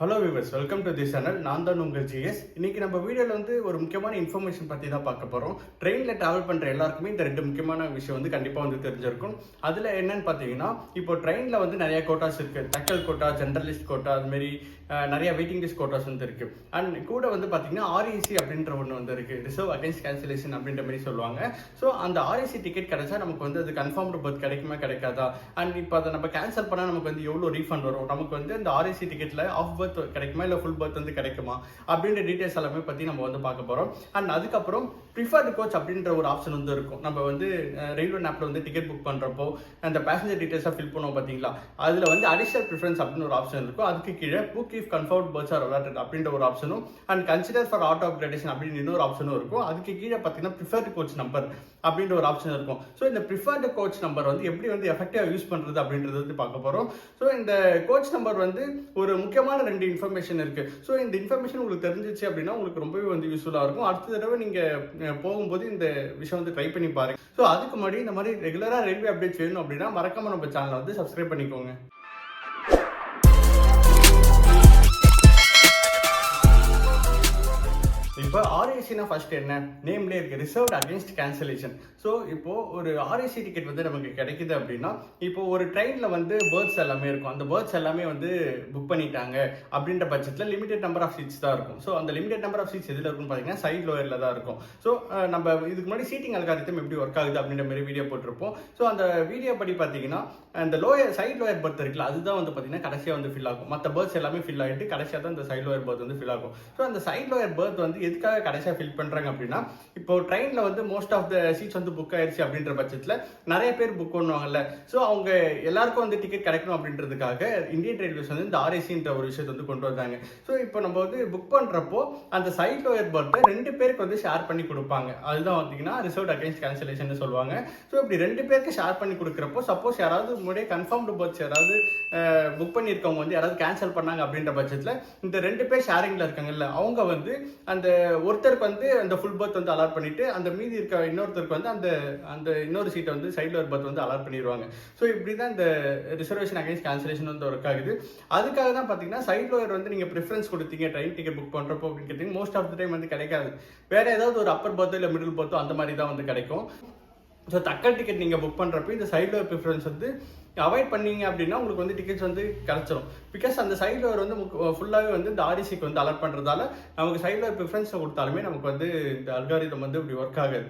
Hello viewers, welcome to this channel. நான் தான் உங்கள் ஜிஎஸ். இன்னைக்கு நம்ம வீடியோவில் ஒரு முக்கியமான இன்ஃபர்மேஷன் பற்றி தான் பார்க்க போகிறோம். ட்ரெயினில் ட்ராவல் பண்ணுற எல்லாருக்குமே இந்த ரெண்டு முக்கியமான விஷயம் கண்டிப்பாக தெரிஞ்சிருக்கும். அதில் என்னன்னு பார்த்தீங்கன்னா, இப்போ ட்ரெயினில் நிறைய கோட்டாஸ் இருக்குது. தக்கல் கோட்டா, ஜென்ரலிஸ்ட் கோட்டா, அதுமாரி நிறைய வெயிட்டிங் லிஸ்ட் கோட்டாஸ் இருக்குது. அண்ட் கூட பார்த்தீங்கன்னா ஆர்இசி அப்படின்ற ஒன்று இருக்குது, ரிசர்வ் அகைன்ஸ்ட் கேன்சலேஷன் அப்படின்ற மாதிரி சொல்லுவாங்க. ஸோ அந்த ஆர்இசி டிக்கெட் கிடைச்சா நமக்கு அது கன்ஃபார்ம்டு பர்த் கிடைக்குமா கிடைக்காதா, அண்ட் இப்போ அதை நம்ம கேன்சல் பண்ணால் நமக்கு எவ்வளோ ரீஃபண்ட் வரும், நமக்கு அந்த ஆர்இசி டிக்கெட்டில் ஆஃப் பர்த் கிடைக்குமா இல்லை ஃபுல் பர்த் கிடைக்குமா அப்படின்ற டீடைல்ஸ் எல்லாமே பற்றி நம்ம பார்க்க போகிறோம். அண்ட் அதுக்கப்புறம் ப்ரிஃபர்டு கோச் அப்படின்ற ஒரு ஆப்ஷன் இருக்கும். நம்ம ரயில்வே ஆப்பில் டிக்கெட் புக் பண்ணுறப்போ அந்த பேசஞ்சர் டீடைல்ஸாக ஃபில் பண்ணுவோம் பார்த்தீங்களா, அதில் அடிஷனல் ப்ரிஃபரன்ஸ் அப்படின்னு ஒரு ஆப்ஷன் இருக்கும். அதுக்கு கீழே book if confirmed births R allotted அப்படின்ற ஒரு ஆப்ஷனும், and consider for auto upgradation அப்படின்னு இன்னொரு ஆப்ஷனும் இருக்கும். அதுக்கு கீழே பார்த்தீங்கன்னா ப்ரிஃபர்டு கோச் நம்பர் அப்படின்ற ஒரு ஆப்ஷன் இருக்கும். ஸோ இந்த ப்ரிஃபர்டு கோச் நம்பர் எப்படி எஃபெக்டிவாக யூஸ் பண்ணுறது அப்படின்றது பார்க்க போகிறோம். ஸோ இந்த கோச் நம்பர் ஒரு முக்கியமான ரெண்டு இன்ஃபர்மேஷன் இருக்கு. ஸோ இந்த இன்ஃபர்மேஷன் உங்களுக்கு தெரிஞ்சிச்சு அப்படின்னா உங்களுக்கு ரொம்பவே யூஸ்ஃபுல்லாக இருக்கும். அடுத்த தடவை நீங்கள் போகும்போது இந்த விஷயம் ட்ரை பண்ணி பாருங்க. ஸோ அதுக்கு முன்னாடி இந்த மாதிரி ரெகுலராக ரயில்வே அப்டேட்ஸ் வேணும் அப்படின்னா மறக்காம நம்ம சேனலை சப்ஸ்கிரைப் பண்ணிக்கோங்க. இப்போ ஆர்ஏசினா ஃபர்ஸ்ட் என்ன, நேம்லேயே இருக்கு, ரிசர்வ்ட் அகைன்ஸ்ட் கேன்சலேஷன். ஸோ இப்போ ஒரு ஆர்ஏசி டிக்கெட் நமக்கு கிடைக்குது அப்படின்னா, இப்போ ஒரு ட்ரெயினில் பேர்த்ஸ் எல்லாமே இருக்கும். அந்த பேர்த்ஸ் எல்லாமே புக் பண்ணிட்டாங்க அப்படின்ற பட்சத்தில் லிமிடெட் நம்பர் ஆஃப் சீட்ஸ் தான் இருக்கும். ஸோ அந்த லிமிடெட் நம்பர் ஆஃப் சீட்ஸ் எதில் இருக்குன்னு பார்த்தீங்கன்னா சைட் லோயரில் தான் இருக்கும். ஸோ நம்ம இதுக்கு முன்னாடி சீட்டிங் அல்காரிதம் எப்படி ஒர்க் ஆகுது அப்படின்ற மாதிரி வீடியோ போட்டிருப்போம். ஸோ அந்த வீடியோ படி பார்த்தீங்கன்னா அந்த சைட் லோயர் பர்த் இருக்குல்ல, அதுதான் பார்த்தீங்கன்னா கடைசியாக ஃபில் ஆகும். மற்ற பேர்த்ஸ் எல்லாமே ஃபில் ஆகிட்டு கடைசியாக தான் இந்த சைட் லோயர் பர்த் ஃபில் ஆகும். ஸோ அந்த சைட் லோயர் பர்த் எதுக்காக கடைசியாக ஃபில் பண்ணுறாங்க அப்படின்னா, இப்போ ட்ரெயினில் most of the seats book ஆயிடுச்சு அப்படின்ற பட்சத்தில் நிறைய பேர் புக் பண்ணுவாங்கல்ல. ஸோ அவங்க எல்லாருக்கும் டிக்கெட் கிடைக்கணும் அப்படின்றதுக்காக இந்தியன் ரயில்வேஸ் இந்த ஆர்ஏசின்ற ஒரு விஷயத்தை கொண்டு வந்தாங்க. ஸோ இப்போ நம்ம புக் பண்ணுறப்போ அந்த சைட் லோயர் பர்த்தை ரெண்டு பேருக்கு ஷேர் பண்ணி கொடுப்பாங்க. அதுதான் பார்த்தீங்கன்னா ரிசர்வ்ட் அகைன்ஸ்ட் கேன்சலேஷன் சொல்லுவாங்க. ஸோ இப்படி ரெண்டு பேருக்கு ஷேர் பண்ணி கொடுக்குறப்போ சப்போஸ் யாராவது முன்னாடியே கன்ஃபார்ம்டு பர்த்ஸ் யாராவது புக் பண்ணியிருக்கவங்க யாராவது கேன்சல் பண்ணாங்க அப்படின்ற பட்சத்தில் இந்த ரெண்டு பேர் ஷேரிங்கில் இருக்காங்கல்ல, அவங்க அந்த ஒருத்தருக்கு அந்த ஃபுல் பர்த் அலாட் பண்ணிட்டு அந்த மீதி இருக்க இன்னொருத்தருக்கு அந்த அந்த இன்னொரு சீட்டை சைட் லோயர் பர்த் அலாட் பண்ணிடுவாங்க. ஸோ இப்படி தான் இந்த ரிசர்வேஷன் அகைன்ஸ்ட் கேன்சலேஷன் ஒர்க் ஆகுது. அதுக்காக தான் பார்த்தீங்கன்னா சைட் லோயர் நீங்கள் ப்ரிஃபரன்ஸ் கொடுத்தீங்க ட்ரெயின் டிக்கெட் புக் பண்ணுறப்போ அப்படின்னு கேட்டீங்க, மோஸ்ட் ஆஃப் த டைம் கிடைக்காது. வேற ஏதாவது ஒரு அப்பர் பர்த்தோ இல்லை மிடில் பர்த்தோ அந்த மாதிரி தான் கிடைக்கும். ஸோ தக்கல் டிக்கெட் நீங்கள் புக் பண்ணுறப்போ இந்த சைட் லோயர் ப்ரிஃபரன்ஸ் அவாய்ட் பண்ணீங்க அப்படின்னா உங்களுக்கு டிக்கெட்ஸ் கிடைச்சிரும். பிகாஸ் அந்த சைட் லோயர் ஃபுல்லாகவே இந்த ஆர்இசிக்கு அலாட் பண்ணுறதால நமக்கு சைட் லோயர் ப்ரிஃபரன்ஸ் கொடுத்தாலுமே நமக்கு இந்த அல்காரிதம் இப்படி ஒர்க் ஆகாது.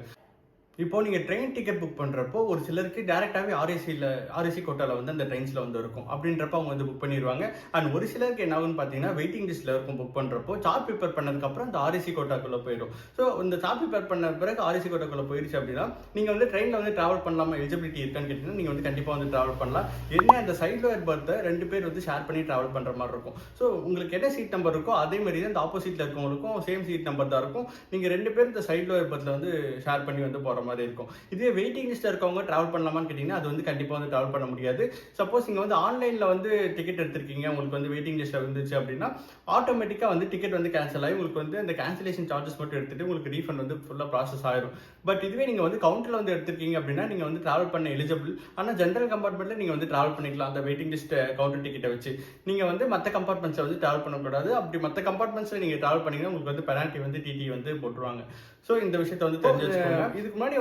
இப்போ நீங்கள் ட்ரெயின் டிக்கெட் புக் பண்ணுறப்போ ஒரு சிலருக்கு டேரெக்டாகவே ஆர்ஏசி கோட்டாவில் அந்த ட்ரெயின்ஸில் இருக்கும். அப்படின்றப்ப அவங்க புக் பண்ணிடுவாங்க. அண்ட் ஒரு சிலருக்கு என்ன ஆகுன்னு பார்த்தீங்கன்னா வெயிட்டிங் லிஸ்ட்டில் இருக்கும். புக் பண்ணுறப்போ சார்ட் பேப்பர் பண்ணதுக்கப்புறம் அந்த ஆர்ஏசி கோட்டாக்குள்ளே போயிடும். ஸோ இந்த சார்ட் பேப்பர் பண்ண பிறகு ஆர்ஏசி கோட்டாக்குள்ளே போயிடுச்சு அப்படின்னா நீங்கள் ட்ரெயினில் ட்ராவல் பண்ணலாமா, எலிஜிபிலிட்டி இருக்கான்னு கேட்டிங்கன்னா நீங்கள் கண்டிப்பாக ட்ராவல் பண்ணலாம். என்ன அந்த சைட் லோயர் பர்த்தை ரெண்டு பேர் ஷேர் பண்ணி ட்ராவல் பண்ணுற மாதிரி இருக்கும். ஸோ உங்களுக்கு என்ன சீட் நம்பர் இருக்கோ அதே மாதிரி தான் இந்த ஆப்போசிட்டில் இருக்கவங்களுக்கும் சேம் சீட் நம்பர் தான் இருக்கும். நீங்கள் ரெண்டு பேர் இந்த சைட் லோயர் பர்த்தில் ஷேர் பண்ணி போகிற மாதிரி இருக்கும். இதே வெயிட்டிங் லிஸ்ட் இருக்கவங்க டிராவல் பண்ணலாமான்னு கேட்டீங்கன்னா அது கண்டிப்பாக டிராவல் பண்ண முடியாது. சப்போஸ் நீங்கள் ஆன்லைனில் டிக்கெட் எடுத்திருக்கீங்க, உங்களுக்கு வெயிட்டிங் லிஸ்ட் இருந்துச்சு அப்படின்னா ஆட்டோமேட்டிக்காக டிக்கெட் கேன்சல் ஆகி உங்களுக்கு அந்த கேன்சலேஷன் சார்ஜஸ் மட்டும் எடுத்துட்டு உங்களுக்கு ரீஃபண்ட் ஃபுல்லாக ப்ராசஸ் ஆயிரும். பட் இதுவே நீங்கள் கவுண்டரில் எடுத்திருக்கீங்க அப்படின்னா நீங்கள் டிராவல் பண்ண எலிஜிபிள். ஆனால் ஜென்ரல் கம்பார்ட்மெண்ட்டில் நீங்கள் டிராவல் பண்ணிக்கலாம். அந்த வெயிட்டிங் லிஸ்ட் கவுண்டர் டிக்கெட்டை வச்சு நீங்கள் மற்ற கம்பார்ட்மெண்ட்ஸில் டிராவல் பண்ணக்கூடாது. அப்படி மற்ற கம்பார்ட்மெண்ட்ஸில் நீங்கள் டிராவல் பண்ணீங்கன்னா உங்களுக்கு பெனால்ட்டி டிடி போட்டுருவாங்க. ஸோ இந்த விஷயத்தை தெரிஞ்சு வச்சுக்கோங்க. இதுக்கு முன்னாடி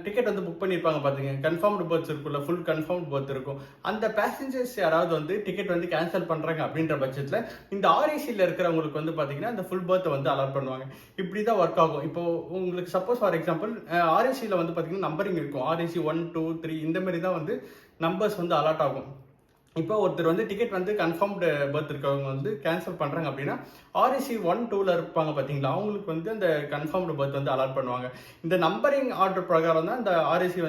டிக்கெட் புக் பண்ணியிருப்பாங்க பார்த்தீங்க, கன்ஃபார்ம்டு பர்த்ஸ் இருக்குல்ல, ஃபுல் கன்ஃபார்ம்டு பர்த் இருக்கும். அந்த பேசஞ்சர்ஸ் யாராவது டிக்கெட் கேன்சல் பண்ணுறாங்க அப்படின்ற பட்சத்தில் இந்த ஆர்ஏசியில் இருக்கிறவங்களுக்கு பார்த்தீங்கன்னா அந்த ஃபுல் பர்த்தை அலாட் பண்ணுவாங்க. இப்படி தான் ஒர்க் ஆகும். இப்போ உங்களுக்கு சப்போஸ் ஃபார் எக்ஸாம்பிள் ஆர்ஏசியில் பார்த்தீங்கன்னா நம்பரிங் இருக்கும். ஆர்ஏசி 1, 2, 3 இந்த மாதிரி தான் நம்பர்ஸ் அலாட் ஆகும். இப்போ ஒருத்தர் டிக்கெட் கன்ஃபார்ம்டு பர்த் இருக்கவங்க கேன்சல் பண்ணுறாங்க அப்படின்னா ஆர்ஏசி 1, 2ல் இருப்பாங்க பார்த்தீங்களா, அவங்களுக்கு அந்த கன்ஃபார்ம்டு பர்த் அலாட் பண்ணுவாங்க. இந்த நம்பரிங் ஆர்டர் பிரகாரம் தான் இந்த ஆர்ஏசி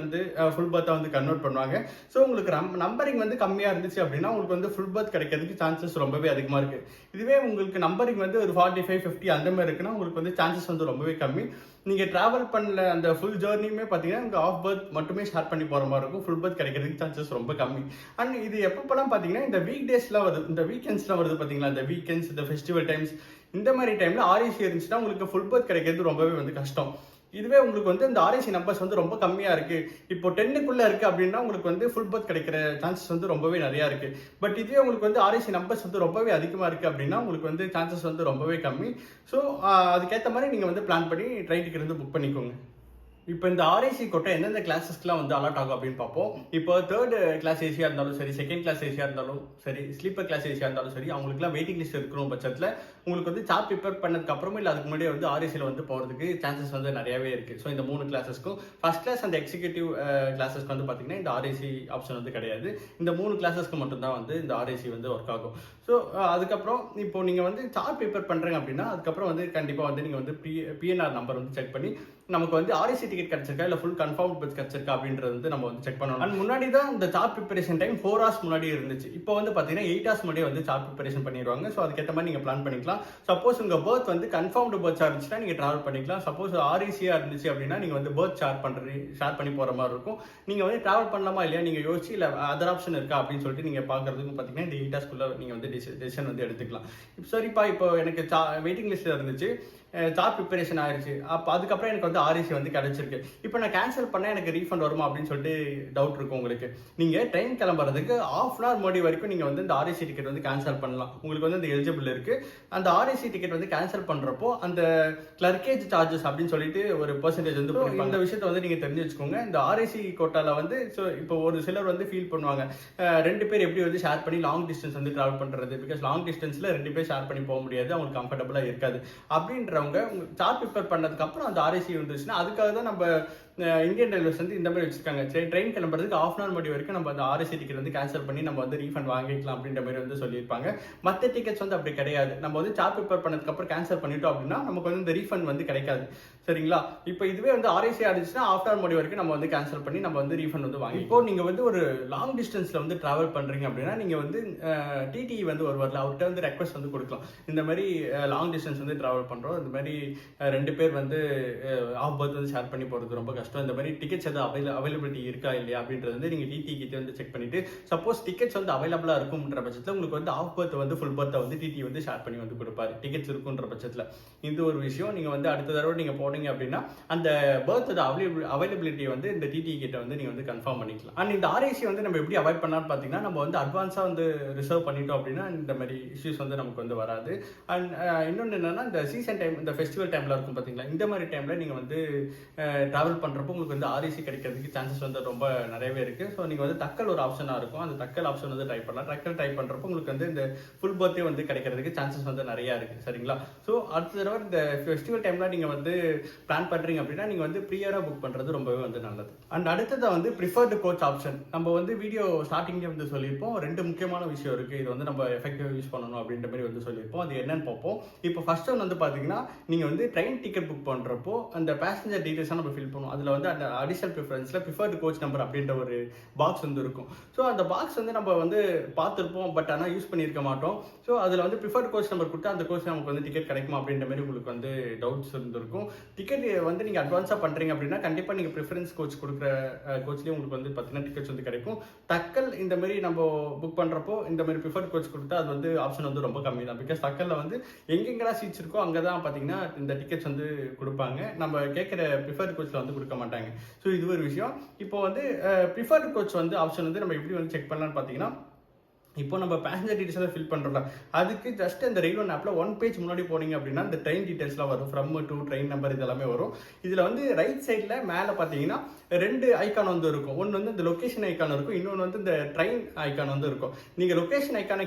ஃபுல் பர்த்தை கன்வெர்ட் பண்ணுவாங்க. ஸோ உங்களுக்கு நம்பரிங் கம்மியாக இருந்துச்சு அப்படின்னா உங்களுக்கு ஃபுல் பர்த் கிடைக்கிறதுக்கு சான்சஸ் ரொம்பவே அதிகமாக இருக்குது. இதுவே உங்களுக்கு நம்பரிங் ஒரு 45, 50 அந்த மாதிரி இருக்குன்னா உங்களுக்கு சான்சஸ் ரொம்பவே கம்மி. நீங்கள் ட்ராவல் பண்ணல அந்த ஃபுல் ஜேர்னியுமே பார்த்தீங்கன்னா உங்கள் ஆஃப் பர்த் மட்டுமே ஷேர் பண்ணி போகிற மாதிரி இருக்கும். ஃபுல் பர்த் கிடைக்கிறதுக்கு சான்சஸ் ரொம்ப கம்மி. அண்ட் இது எப்பப்பெல்லாம் பார்த்தீங்கன்னா இந்த வீக் டேஸ்லாம் வருது, இந்த வீக்கெண்ட்ஸ்லாம் வருது பார்த்தீங்களா, இந்த வீக்கெண்ட்ஸ், இந்த ஃபெஸ்டிவல் டைம்ஸ், இந்த மாதிரி டைமில் ஆர்ஏசி இருந்துச்சுன்னா உங்களுக்கு ஃபுல் பர்த் கிடைக்கிறது ரொம்பவே கஷ்டம். இதுவே உங்களுக்கு வந்து இந்த ஆர்ஏசி நம்பர்ஸ் வந்து ரொம்ப கம்மியாக இருக்குது, இப்போ 10க்குள்ளே இருக்குது அப்படின்னா உங்களுக்கு வந்து ஃபுல் பர்த் கிடைக்கிற சான்சஸ் வந்து ரொம்பவே நிறையா இருக்குது. பட் இதுவே உங்களுக்கு வந்து ஆர்ஏசி நம்பர்ஸ் வந்து ரொம்பவே அதிகமாக இருக்குது அப்படின்னா உங்களுக்கு வந்து சான்சஸ் வந்து ரொம்பவே கம்மி. ஸோ அதுக்கேற்ற மாதிரி நீங்கள் வந்து பிளான் பண்ணி ட்ரெயின் டிக்கெட் வந்து புக் பண்ணிக்கோங்க. இப்போ இந்த ஆர்ஏசி கோட்டை எந்தெந்த கிளாஸஸ்க்குலாம் வந்து அலாட் ஆகும் அப்படின்னு பார்ப்போம். இப்போ 3rd கிளாஸ் ஏசியாக இருந்தாலும் சரி, 2nd கிளாஸ் ஏசியாக இருந்தாலும் சரி, ஸ்லீப்பர் கிளாஸ் ஏசியாக இருந்தாலும் சரி, அவங்களுக்குலாம் வெயிட்டிங் லிஸ்ட் இருக்கிற பட்சத்தில் உங்களுக்கு வந்து சார்ட் ப்ரிப்பேர் பண்ணதுக்கு அப்புறமே இல்லை அதுக்கு முன்னாடியே வந்து ஆர்ஏசியில் வந்து போகிறதுக்கு சான்சஸ் வந்து நிறையவே இருக்குது. ஸோ இந்த 3 கிளாஸஸ்க்கும் ஃபர்ஸ்ட் கிளாஸ் அந்த எக்ஸிக்யூட்டிவ் கிளாஸஸ்க்கு வந்து பார்த்தீங்கன்னா இந்த ஆர்ஏசி ஆப்ஷன் வந்து கிடையாது. இந்த 3 கிளாஸஸ்க்கு மட்டும்தான் வந்து இந்த ஆர்ஏசி வந்து ஒர்க் ஆகும். ஸோ அதுக்கப்புறம் இப்போ நீங்கள் வந்து சார்ட் ப்ரிப்பேர் பண்ணுறீங்க அப்படின்னா அதுக்கப்புறம் வந்து கண்டிப்பாக வந்து நீங்கள் வந்து பிஎன்ஆர் நம்பர் வந்து செக் பண்ணி நமக்கு வந்து ஆர்ஏசி டிக்கெட் கிடைச்சிருக்கா இல்லை ஃபுல் கன்ஃபார்ம் பஸ் கிடைச்சிருக்கா அப்படின்றது வந்து நம்ம வந்து செக் பண்ணணும். அண்ட் முன்னாடி தான் இந்த சார்ட் ப்ரிப்பரேஷன் டைம் 4 hours முன்னாடி இருந்துச்சு. இப்போ வந்து பார்த்தீங்கன்னா 8 hours முன்னாடியே வந்து சார்ட் ப்ரிப்பரேஷன் பண்ணிடுவாங்க. ஸோ அதுக்கேற்ற மாதிரி நீங்கள் பிளான் பண்ணிக்கலாம். சப்போஸ் உங்கள் பர்த் வந்து கன்ஃபார்ம்டு பர்த் இருந்துச்சுன்னா நீங்கள் ட்ராவல் பண்ணிக்கலாம். சப்போஸ் ஆர்ஏசியாக இருந்துச்சு அப்படின்னா நீங்கள் வந்து பர்த் ஷேர் பண்ணி போகிற மாதிரி இருக்கும். நீங்கள் வந்து ட்ராவல் பண்ணலாமா இல்லையா நீங்கள் யோசிச்சு இல்லை அதர் ஆப்ஷன் இருக்கா அப்படின்னு சொல்லிட்டு நீங்கள் பார்க்குறதுக்கு பார்த்தீங்கன்னா இந்த 8 hours நீங்கள் வந்து டெசிஷன் வந்து எடுத்துக்கலாம். சரிப்பா, இப்போ எனக்கு வெயிட்டிங் லிஸ்ட்டில் இருந்துச்சு, சார்ட் ப்ரிப்பரேஷன் ஆயிடுச்சு, அப்போ அதுக்கப்புறம் எனக்கு வந்து ஆர்ஏசி வந்து கிடைச்சிருக்கு, இப்போ நான் கேன்சல் பண்ணால் எனக்கு ரீஃபண்ட் வருமா அப்படின்னு சொல்லிட்டு டவுட் இருக்கும் உங்களுக்கு. நீங்கள் ட்ரெயின் கிளம்புறதுக்கு 1/2 hour முன்னாடி வரைக்கும் நீங்கள் வந்து இந்த ஆர்ஏசி டிக்கெட் வந்து கேன்சல் பண்ணலாம். உங்களுக்கு வந்து இந்த எலிஜிபிள் இருக்குது. அந்த ஆர்ஏசி டிக்கெட் வந்து கேன்சல் பண்ணுறப்போ அந்த கிளர்க்கேஜ் சார்ஜஸ் அப்படின்னு சொல்லிட்டு ஒரு பெர்சன்டேஜ் வந்து இந்த விஷயத்தை வந்து நீங்கள் தெரிஞ்சு வச்சுக்கோங்க. இந்த ஆர்ஏசி கோட்டாவில் வந்து ஸோ இப்போ ஒரு சிலர் வந்து ஃபீல் பண்ணுவாங்க 2 பேர் எப்படி வந்து ஷேர் பண்ணி லாங் டிஸ்டன்ஸ் வந்து ட்ராவல் பண்ணுறது, பிகாஸ் லாங் டிஸ்டன்ஸில் 2 பேர் ஷேர் பண்ணி போக முடியாது, அவங்களுக்கு கம்ஃபர்டபுளாக இருக்காது அப்படின்ற சார்ட் ப்ரிப்பேர் பண்ணதுக்கு அப்புறம் அந்த ஆர்ஏசி வந்துச்சுன்னா அதுக்காக தான் நம்ம இந்தியன் ரயில்வேஸ் வந்து இந்த மாதிரி வச்சிருக்காங்க. சரி, ட்ரெயின் கிளம்புறதுக்கு 1/2 hour முன்னாடி வரைக்கும் நம்ம அந்த ஆர்ஏசி டிக்கெட் வந்து கேன்சல் பண்ணி நம்ம வந்து ரீஃபண்ட் வாங்கிக்கலாம் அப்படின்ற மாதிரி வந்து சொல்லியிருப்பாங்க. மற்ற டிக்கெட்ஸ் வந்து அப்படி கிடையாது. நம்ம வந்து சார்ட் ப்ரிப்பேர் பண்ணதுக்கு அப்புறம் கேன்சல் பண்ணிட்டோம் அப்படின்னா நமக்கு வந்து இந்த ரீஃபண்ட் வந்து கிடைக்காது. சரிங்களா? இப்போ இதுவே வந்து ஆர்ஏசி ஆடிச்சுன்னா 1/2 hour முன்னாடி வரைக்கும் நம்ம வந்து கேன்சல் பண்ணி நம்ம வந்து ரீஃபண்ட் வந்து வாங்கி. இப்போ நீங்க வந்து ஒரு லாங் டிஸ்டன்ஸ்ல வந்து டிராவல் பண்றீங்க அப்படின்னா நீங்க வந்து டிடி வந்து ஒருவரில் அவர்கிட்ட வந்து ரெக்வஸ்ட் வந்து கொடுக்கலாம். இந்த மாதிரி லாங் டிஸ்டன்ஸ் வந்து டிராவல் பண்றோம், இந்த மாதிரி 2 பேர் வந்து ஆஃப் பர்த் வந்து ஷேர் பண்ணி போறது ரொம்ப கஷ்டம், இந்த மாதிரி டிக்கெட்ஸ் எதாவது அவைலபிலிட்டி இருக்கா இல்லையா அப்படின்றது வந்து நீங்க டிடி கிட்ட வந்து செக் பண்ணிட்டு சப்போஸ் டிக்கெட்ஸ் வந்து அவைலபிளா இருக்கும்ன்ற பட்சத்தில் உங்களுக்கு வந்து ஆஃப் பர்த் வந்து ஃபுல் பர்த்தை வந்து டிடி வந்து ஷேர் பண்ணி வந்து கொடுப்பாரு டிக்கெட்ஸ் இருக்குன்ற பட்சத்தில். இது ஒரு விஷயம். நீங்க வந்து அடுத்த தடவை நீங்க போனீங்க அப்படின்னா அந்த பர்த்தோட அவைலபிலிட்டியை வந்து இந்த டிடி கிட்ட வந்து நீங்க வந்து கன்ஃபார்ம் பண்ணிக்கலாம். அண்ட் இந்த ஆர்ஏசி வந்து நம்ம எப்படி அவாய்ட் பண்ணலாம்னு பார்த்தீங்கன்னா நம்ம வந்து அட்வான்ஸா வந்து ரிசர்வ் பண்ணிட்டோம் அப்படின்னா இந்த மாதிரி இஷ்யூஸ் வந்து நமக்கு வந்து வராது. அண்ட் இன்னொன்று என்னன்னா இந்த சீசன் டைம், இந்த ஃபெஸ்டிவல் டைம்ல இருக்கும் பார்த்தீங்களா, இந்த மாதிரி டைம்ல நீங்க வந்து டிராவல் பண்றப்போ உங்களுக்கு வந்து ஆர்ஏசி கிடைக்கிறதுக்கு சான்சஸ் வந்து ரொம்ப நிறையவே இருக்கு. ஸோ நீங்க வந்து தக்கல் ஒரு ஆப்ஷனா இருக்கும், அந்த தக்கல் ஆப்ஷன் வந்து ட்ரை பண்ணலாம். தக்கல் ட்ரை பண்றப்போ உங்களுக்கு வந்து இந்த ஃபுல் பர்த்தே வந்து கிடைக்கிறதுக்கு சான்சஸ் வந்து நிறைய இருக்கு. சரிங்களா? ஸோ அடுத்த தடவை இந்த ஃபெஸ்டிவல் டைம்ல நீங்க வந்து பிளான் பண்றீங்க அப்படின்னா நீங்க வந்து ப்ரீயரா புக் பண்றது ரொம்பவே வந்து நல்லது. அண்ட் அடுத்தது வந்து ப்ரிஃபர்டு கோச் ஆப்ஷன். நம்ம வந்து வீடியோ ஸ்டார்டிங்லேயே வந்து சொல்லியிருப்போம் 2 முக்கியமான விஷயம் இருக்கு, இது வந்து நம்ம எஃபெக்டிவா யூஸ் பண்ணணும் அப்படின்ற மாதிரி வந்து சொல்லியிருப்போம். அது என்னன்னு பார்ப்போம். இப்போ ஃபர்ஸ்ட் ஒன் வந்து பாத்தீங்கன்னா நீங்க வந்து ட்ரெயின் டிக்கெட் புக் பண்றப்போ அந்த பேசஞ்சர் டீடைல்ஸ் நம்ம ஃபில் பண்ணுவோம். அதுல வந்து அந்த அடிஷனல் ப்ரிஃபரன்ஸ்ல ப்ரிஃபர்டு கோச் நம்பர் அப்படின்ற ஒரு பாக்ஸ் வந்து இருக்கும். ஸோ அந்த பாக்ஸ் வந்து நம்ம வந்து பார்த்துருப்போம், பட் ஆனால் யூஸ் பண்ணியிருக்க மாட்டோம். ஸோ அதில் வந்து ப்ரிஃபர்டு கோச் நம்பர் கொடுத்தா அந்த கோச் நமக்கு வந்து டிக்கெட் கிடைக்குமா அப்படின்ற மாதிரி உங்களுக்கு வந்து டவுட்ஸ் இருந்திருக்கும். டிக்கெட் வந்து நீங்கள் அட்வான்ஸாக பண்ணுறீங்க அப்படின்னா கண்டிப்பாக நீங்கள் ப்ரிஃபரன்ஸ் கோச் கொடுக்குற கோச்லேயே உங்களுக்கு வந்து பார்த்தீங்கன்னா டிக்கெட்ஸ் வந்து கிடைக்கும். தக்கல் இந்த மாதிரி நம்ம புக் பண்ணுறப்போ இந்த மாதிரி ப்ரிஃபர்டு கோச் கொடுத்தா அது வந்து ஆப்ஷன் வந்து ரொம்ப கம்மி தான். பிகாஸ் தக்கலில் வந்து எங்கெங்கெல்லாம் சீட்ஸ் இருக்கோ அங்கே தான் பார்த்தீங்கன்னா இந்த டிக்கெட்ஸ் வந்து கொடுப்பாங்க, நம்ம கேட்குற ப்ரிஃபர்டு கோச்சில் வந்து கொடுக்க மாட்டாங்க. ஸோ இது ஒரு விஷயம். இப்போ வந்து ப்ரிஃபர்டு கோச் வந்து ஆப்ஷன் வந்து நம்ம எப்படி வந்து செக் பண்ணலாம்னு பார்த்தீங்கன்னா இப்போ நம்ம பேசஞ்சர் டீடைல்ஸ் ஃபில் பண்ணுறோம்ல, அதுக்கு ஜஸ்ட் இந்த ரயில் ஒன் ஆப்பில் 1 page முன்னாடி போனீங்க அப்படின்னா இந்த ட்ரெயின் டீடைல்ஸ்லாம் வரும், ஃப்ரம் டு ட்ரெயின் நம்பர் இதெல்லாமே வரும். இதில் வந்து ரைட் சைடில் மேலே பார்த்தீங்கன்னா 2 ஐக்கான் வந்து இருக்கும். ஒன்று வந்து இந்த லொக்கேஷன் ஐக்கான் இருக்கும், இன்னொன்று வந்து இந்த ட்ரெயின் ஐக்கான் வந்து இருக்கும். நீங்கள் லொக்கேஷன் ஐக்கானை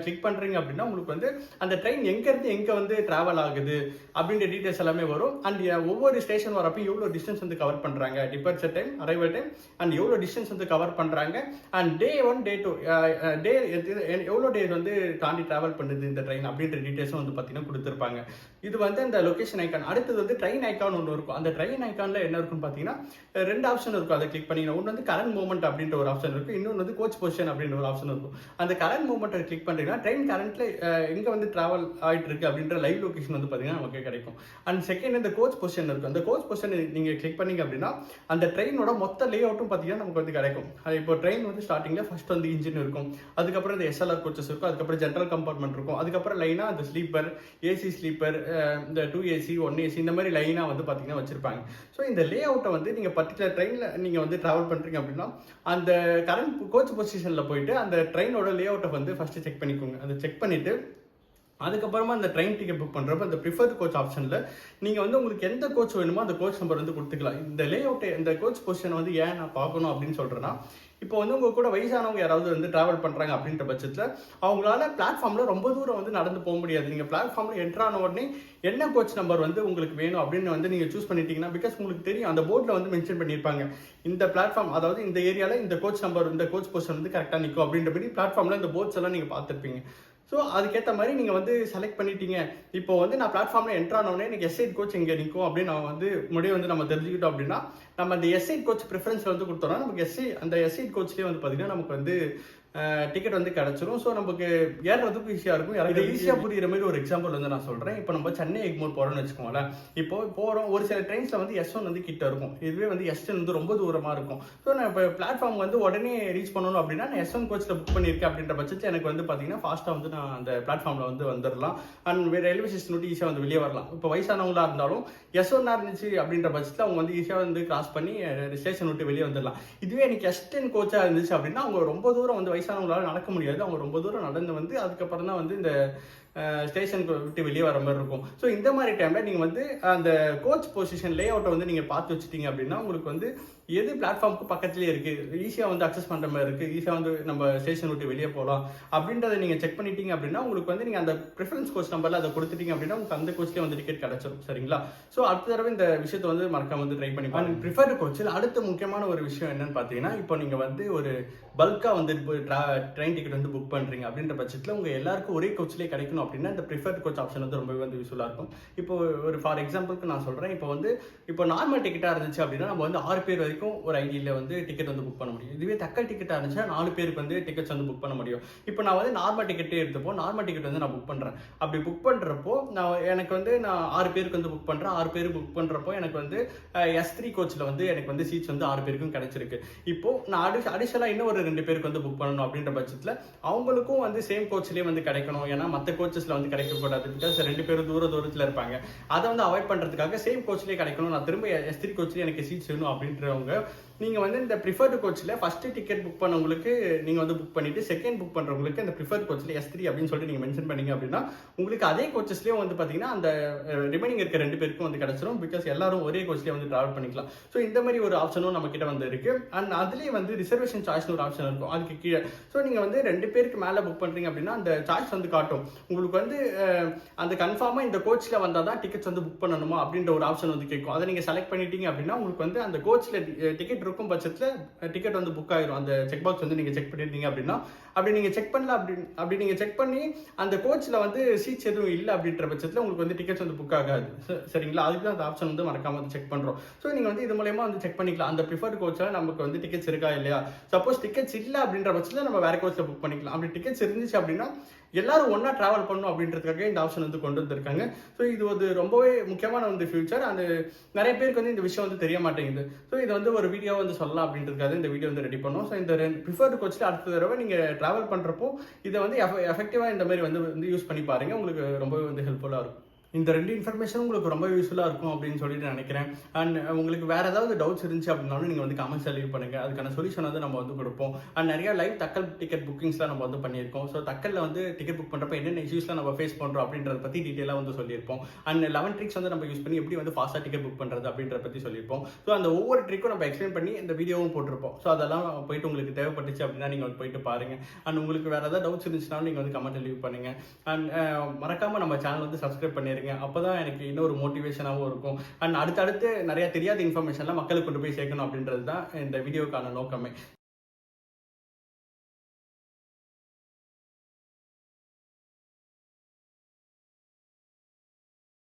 கிளிக் பண்ணுறீங்க அப்படின்னா உங்களுக்கு வந்து அந்த ட்ரெயின் எங்கேருந்து எங்கே வந்து ட்ராவல் ஆகுது அப்படின்ற டீடைல்ஸ் எல்லாமே வரும். அண்ட் ஒவ்வொரு ஸ்டேஷன் வரப்போ எவ்வளோ டிஸ்டன்ஸ் வந்து கவர் பண்ணுறாங்க, departure time, arrival time, and எவ்வளோ டிஸ்டன்ஸ் வந்து கவர் பண்ணுறாங்க, அண்ட் டே 1 டே 2 டே எவ்வளோ டேஸ் வந்து தாண்டி டிராவல் பண்ணுது இந்த ட்ரெயின் அப்படின்ற டீடைல்ஸும் வந்து பார்த்தீங்கன்னா கொடுத்துருப்பாங்க. இது வந்து அந்த லொக்கேஷன் ஐக்கான். அடுத்தது வந்து ட்ரெயின் ஐக்கான் ஒன்று இருக்கும். அந்த ட்ரெயின் ஐக்கானில் என்ன இருக்குன்னு பார்த்தீங்கன்னா 2 ஆப்ஷன் இருக்கும், அதை கிளிக் பண்ணிங்கன்னா ஒன்று வந்து கரண்ட் மூவ்மெண்ட் அப்படின்ற ஒரு ஆப்ஷன் இருக்கும், இன்னொன்று வந்து கோச் பொசிஷன் அப்படின்ற ஒரு ஆப்ஷன் இருக்கும். அந்த கரண்ட் மூவ்மெண்ட்டை கிளிக் பண்ணுறீங்கன்னா ட்ரெயின் கரண்ட்ல எங்கே வந்து டிராவல் ஆகிட்டு இருக்கு அப்படின்ற லைவ் லொக்கேஷன் வந்து பார்த்தீங்கன்னா நமக்கு கிடைக்கும். அண்ட் செகண்ட் இந்த கோச் பொசிஷன் இருக்கும். அந்த கோச் பொசிஷன் நீங்கள் கிளிக் பண்ணீங்க அப்படின்னா அந்த ட்ரெயினோட மொத்த லே அவுட்டும் பார்த்தீங்கன்னா நமக்கு வந்து கிடைக்கும். அது இப்போ ட்ரெயின் வந்து ஸ்டார்டிங்கில் ஃபர்ஸ்ட் வந்து இன்ஜின் இருக்கும், அதுக்கப்புறம் அதுக்கப்புறம் இந்த எஸ்எல்ஆர் கோச்சஸ் இருக்கும், அதுக்கப்புறம் ஜென்ரல் கம்பார்ட்மெண்ட் இருக்கும், அதுக்கப்புறம் லைனாக அந்த ஸ்லீப்பர், ஏசி ஸ்லீப்பர், இந்த 2 AC 1 AC இந்த மாதிரி லைனாக வந்து பார்த்தீங்கன்னா வச்சுருப்பாங்க. ஸோ இந்த லே அவுட்டை வந்து நீங்கள் பர்டிகுலர் ட்ரெயினில் நீங்கள் வந்து ட்ராவல் பண்ணுறீங்க அப்படின்னா அந்த கரண்ட் கோச் பொசிஷனில் போயிட்டு அந்த ட்ரெயினோட லே அவுட்டை வந்து ஃபஸ்ட்டு செக் பண்ணிக்கோங்க. அதை செக் பண்ணிவிட்டு அதுக்கப்புறமா அந்த ட்ரெயின் டிக்கெட் புக் பண்ணுறப்ப அந்த ப்ரிஃபர்ட் கோச் ஆப்ஷனில் நீங்கள் வந்து உங்களுக்கு எந்த கோச் வேணுமோ அந்த கோச் நம்பர் வந்து கொடுத்துக்கலாம். இந்த லே அவுட்டை இந்த கோச் பொசிஷனை வந்து ஏன் நான் பார்க்கணும் அப்படின்னு சொல்கிறேன்னா, இப்போ வந்து உங்கள் கூட வயசானவங்க யாராவது வந்து ட்ராவல் பண்ணுறாங்க அப்படின்ற பட்சத்தில் அவங்களால பிளாட்ஃபார்மில் ரொம்ப தூரம் வந்து நடந்து போக முடியாது. நீங்கள் பிளாட்ஃபார்மில் என்ட்ரான உடனே என்ன கோச் நம்பர் வந்து உங்களுக்கு வேணும் அப்படின்னு வந்து நீங்கள் சூஸ் பண்ணிட்டீங்கன்னா, பிகாஸ் உங்களுக்கு தெரியும் அந்த போர்டில் வந்து மென்ஷன் பண்ணியிருப்பாங்க இந்த பிளாட்ஃபார்ம், அதாவது இந்த ஏரியாவில் இந்த கோச் நம்பர் இந்த கோச் பொசிஷன் வந்து கரெக்டாக நிற்கும் அப்படின்றபடி பிளாட்ஃபார்மில் இந்த போர்ட்ஸ் எல்லாம் நீங்கள் பார்த்துருப்பீங்க. ஸோ அதுக்கேற்ற மாதிரி நீங்கள் வந்து செலக்ட் பண்ணிட்டீங்க. இப்போ வந்து நான் பிளாட்ஃபார்மில் என்ட்ரானோடனே எனக்கு எஸ்ஐட் கோச் எங்கே நிற்கும் அப்படின்னு நான் வந்து முடிவு வந்து நம்ம தெரிஞ்சுக்கிட்டோம் அப்படின்னா, நம்ம அந்த எஸ்ஐட் கோச் ப்ரிஃபரன்ஸில் வந்து கொடுத்தோம்னா நமக்கு அந்த எஸ்ஐட் கோச்லேயே வந்து பார்த்தீங்கன்னா நமக்கு வந்து டிக்கெட் வந்து கிடச்சிரும். ஸோ நமக்கு ஏறுறதுக்கும் ஈஸியாக இருக்கும். இது ஈஸியாக புரியுற மாதிரி ஒரு எக்ஸாம்பிள் வந்து நான் சொல்கிறேன். இப்போ நம்ம சென்னை எக்மோர் போகிறோம்னு வச்சுக்கோங்களேன். இப்போ போகிறோம், ஒரு சில ட்ரெயின்ஸில் வந்து S1 வந்து கிட்ட இருக்கும், இதுவே வந்து S10 வந்து ரொம்ப தூரமாக இருக்கும். ஸோ நான் இப்போ பிளாட்ஃபார்ம் வந்து உடனே ரீச் பண்ணணும் அப்படின்னா நான் S1 கோச்சில் புக் பண்ணியிருக்கேன் அப்படின்ற பட்சத்தில் எனக்கு வந்து பார்த்தீங்கன்னா ஃபாஸ்ட்டாக வந்து நான் அந்த பிளாட்ஃபார்மில் வந்து வந்துடலாம். அண்ட் ரயில்வே ஸ்டேஷன் விட்டு ஈஸியாக வந்து வெளியே வரலாம். இப்போ வயசானவங்களாக இருந்தாலும் S1 இருந்துச்சு அப்படின்ற பட்சத்தில் அவங்க வந்து ஈஸியாக வந்து கிராஸ் பண்ணி ஸ்டேஷன் விட்டு வெளியே வந்துடலாம். இதுவே எனக்கு S10 கோச்சாக இருந்துச்சு அப்படின்னா அவங்க ரொம்ப தூரம் வந்து வயசானவங்களால நடக்க முடியாது. அவங்க ரொம்ப தூரம் நடந்து வந்து அதுக்கப்புறம் தான் வந்து இந்த ஸ்டேஷனுக்கு விட்டு வெளியே வர மாதிரி இருக்கும். ஸோ இந்த மாதிரி டைமில் நீங்கள் வந்து அந்த கோச் பொசிஷன் லே அவுட்டை வந்து நீங்கள் பார்த்து வச்சுட்டீங்க அப்படின்னா உங்களுக்கு வந்து எது பிளாட்ஃபார்முக்கு பக்கத்துலேயே இருக்குது, ஈஸியாக வந்து அக்சஸ் பண்ணுற மாதிரி இருக்குது, ஈஸியாக வந்து நம்ம ஸ்டேஷன் விட்டு வெளியே போகலாம் அப்படின்றத நீங்கள் செக் பண்ணிட்டீங்க அப்படின்னா உங்களுக்கு வந்து நீங்கள் அந்த ப்ரிஃபரன்ஸ் கோச் நம்பரில் அதை கொடுத்துட்டீங்க அப்படின்னா உங்களுக்கு அந்த கோச்லேயே வந்து டிக்கெட் கிடச்சிடும். சரிங்களா? ஸோ அடுத்த தடவை இந்த விஷயத்தை வந்து மறக்காம வந்து ட்ரை பண்ணி பாருங்க. ப்ரிஃபர்டு கோச்சில் அடுத்த முக்கியமான ஒரு விஷயம் என்னன்னு பார்த்தீங்கன்னா, இப்போ நீங்கள் வந்து ஒரு பல்காக வந்து ட்ரெயின் டிக்கெட் வந்து புக் பண்ணுறீங்க அப்படின்ற பட்சத்தில் உங்கள் எல்லாருக்கும் ஒரே கோச்லேயே கிடைக்கணும் அப்படின்னா இந்த ப்ரிஃபர்ட் கோச் ஆப்ஷன் வந்து ரொம்பவே வந்து யூஸ்ஃபுல்லாக இருக்கும். இப்போ ஒரு ஃபார் எக்ஸாம்பிளுக்கு நான் சொல்கிறேன், இப்போ நார்மல் டிக்கெட்டாக இருந்துச்சு அப்படின்னா நம்ம வந்து 6 பேர் வரைக்கும் ஒரு ஐடியில் வந்து டிக்கெட் வந்து புக் பண்ண முடியும். இதுவே தக்கல் டிக்கெட்டாக இருந்துச்சுன்னா 4 பேருக்கு வந்து டிக்கெட்ஸ் வந்து புக் பண்ண முடியும். இப்போ நான் வந்து நார்மல் டிக்கெட்டே எடுத்துப்போ நார்மல் டிக்கெட் வந்து நான் புக் பண்ணுறேன். அப்படி புக் பண்ணுறப்போ எனக்கு வந்து நான் 6 பேருக்கு வந்து புக் பண்ணுறேன். 6 பேர் புக் பண்ணுறப்போ எனக்கு வந்து S3 கோச்சில் வந்து எனக்கு வந்து சீட்ஸ் வந்து 6 பேருக்கும் கிடைச்சிருக்கு. இப்போ நான் அடிஷனலாக இன்னும் ஒரு 2 பேருக்கு வந்து புக் பண்ணணும் அப்படின்ற பட்சத்தில் அவங்களுக்கும் வந்து சேம் கோச்லேயே வந்து கிடைக்கணும். ஏன்னா மற்ற கோச்சஸில் வந்து கிடைக்கக்கூடாது, பிகாஸ் 2 பேரும் தூரத்தில் இருப்பாங்க. அதை வந்து அவாய்ட் பண்ணுறதுக்காக சேம் கோச்லேயே கிடைக்கணும், நான் திரும்ப S3 கோச்லேயே எனக்கு சீட்ஸ் வேணும் அப்படின்றவங்க நீங்கள் வந்து இந்த ப்ரிஃபர்டு கோச்சில் ஃபஸ்ட்டு டிக்கெட் புக் பண்ணவங்களுக்கு நீங்கள் வந்து புக் பண்ணிவிட்டு செகண்ட் புக் பண்ணுறவங்களுக்கு இந்த ப்ரிஃபர்டு கோச்சில் S3 அப்படின்னு சொல்லிட்டு நீங்கள் மென்ஷன் பண்ணீங்க அப்படின்னா உங்களுக்கு அதே கோச்சஸ்லேயே வந்து பார்த்தீங்கன்னா அந்த ரிமைனிங் இருக்க 2 பேருக்கும் வந்து கிடச்சிரும். பிகாஸ் எல்லாரும் ஒரே கோச்லேயே வந்து ட்ராவல் பண்ணிக்கலாம். ஸோ இந்த மாதிரி ஒரு ஆப்ஷனும் நம்ம கிட்ட வந்து இருக்கு. அண்ட் அதுலேயே வந்து ரிசர்வேஷன் சாய்ஸ்னு ஒரு ஆப்ஷன் இருக்கும் அதுக்கு கீழே. ஸோ நீங்கள் வந்து 2 பேருக்கு மேலே புக் பண்ணுறீங்க அப்படின்னா அந்த சாய்ஸ் வந்து காட்டும் உங்களுக்கு வந்து அந்த கன்ஃபார்மாக இந்த கோச்சில் வந்தால் தான் டிக்கெட்ஸ் வந்து புக் பண்ணணுமா அப்படின்ற ஒரு ஆப்ஷன் வந்து கேட்கும். அதை நீங்கள் செலக்ட் பண்ணிட்டீங்க அப்படின்னா உங்களுக்கு வந்து அந்த கோச்சில் டிக்கெட் இருக்கும் பட்சத்தில் டிக்கெட் வந்து புக் ஆயிரும். அந்த செக் பாக்ஸ் வந்து நீங்கள் செக் பண்ணியிருந்தீங்க அப்படின்னா அப்படி நீங்கள் செக் பண்ணல அப்படி நீங்கள் செக் பண்ணி அந்த கோச்சில் வந்து சீட்ஸ் எதுவும் இல்லை அப்படின்ற பட்சத்தில் உங்களுக்கு வந்து டிக்கெட்ஸ் வந்து புக் ஆகாது. சரிங்களா? அதுக்கு தான் அந்த ஆப்ஷன் வந்து மறக்காம வந்து செக் பண்ணுறோம். ஸோ நீங்கள் வந்து இது மூலயமா வந்து செக் பண்ணிக்கலாம் அந்த ப்ரிஃபர்ட் கோச்சில் நமக்கு வந்து டிக்கெட்ஸ் இருக்கா இல்லையா. சப்போஸ் டிக்கெட்ஸ் இல்லை அப்படின்ற பட்சத்தில் நம்ம வேற கோச்சில் புக் பண்ணிக்கலாம். அப்படி டிக்கெட்ஸ் இருந்துச்சு அப்படின்னா எல்லாரும் ஒன்றா ட்ராவல் பண்ணணும் அப்படின்றதுக்காக இந்த ஆப்ஷன் வந்து கொண்டு வந்திருக்காங்க. ஸோ இது ஒரு ரொம்பவே முக்கியமான வந்து ஃபியூச்சர். அந்த நிறைய பேருக்கு வந்து இந்த விஷயம் வந்து தெரிய மாட்டேங்குது. ஸோ இது வந்து ஒரு வீடியோ வந்து சொல்லலாம் அப்படின்றதுக்காக இந்த வீடியோ வந்து ரெடி பண்ணோம். ஸோ இந்த ப்ரிஃபர்டு கோச்சில் அடுத்த தடவை நீங்கள் ட்ராவல் பண்ணுறப்போ இதை வந்து எஃபெக்டிவாக இந்த மாதிரி வந்து யூஸ் பண்ணி பாருங்கள். உங்களுக்கு ரொம்பவே வந்து ஹெல்ப்ஃபுல்லாக இருக்கும். இந்த 2 இன்ஃபர்மேஷன் உங்களுக்கு ரொம்ப யூஸ்ஃபுல்லாக இருக்கும் அப்படின்னு சொல்லிட்டு நினைக்கிறேன். அண்ட் உங்களுக்கு வேறு ஏதாவது டவுட்ஸ் இருந்துச்சு அப்படின்னாலும் நீங்கள் வந்து கமெண்ட்ஸில் லீவ் பண்ணுங்கள். அதுக்கான சொல்யூஷன் வந்து நம்ம வந்து கொடுப்போம். அண்ட் நிறையா லைவ் தக்கல் டிக்கெட் புக்கிங்ஸ்லாம் நம்ம வந்து பண்ணியிருக்கோம். ஸோ தக்கலில் வந்து டிக்கெட் புக் பண்ணுறப்ப என்னென்ன இஷ்யூஸ்லாம் நம்ம ஃபேஸ் பண்ணுறோம் அப்படின்றத பற்றி டீட்டெயிலாக வந்து சொல்லியிருப்போம். அண்ட் 11 ட்ரிக்ஸ் வந்து நம்ம யூஸ் பண்ணி எப்படி வந்து ஃபாஸ்ட்டாக டிக்கெட் புக் பண்ணுறது அப்படின்றத பற்றி சொல்லியிருப்போம். ஸோ அந்த ஒவ்வொரு ட்ரிக்கும் நம்ம எக்ஸ்பிளைன் பண்ணி இந்த வீடியோவும் போட்டிருப்போம். ஸோ அதெல்லாம் போயிட்டு உங்களுக்கு தேவைப்பட்டுச்சு அப்படின்னா நீங்கள் வந்து போயிட்டு பாருங்கள். அண்ட் உங்களுக்கு வேறு ஏதாவது டவுட்ஸ் இருந்துச்சுனாலும் நீங்கள் வந்து கமெண்ட்டில் லீவ் பண்ணுங்கள். அண்ட் மறக்காமல் நம்ம சேனல் வந்து சப்ஸ்கிரைப் பண்ணிடுங்க. அப்போ தான் எனக்கு இன்னொரு மோட்டிவேஷனாகவும் இருக்கும். அண்ட் அடுத்தடுத்து நிறைய தெரியாத இன்ஃபர்மேஷன்லாம் மக்களுக்கு கொண்டு போய் சேர்க்கணும் அப்படின்றது தான் இந்த வீடியோக்கான நோக்கமே.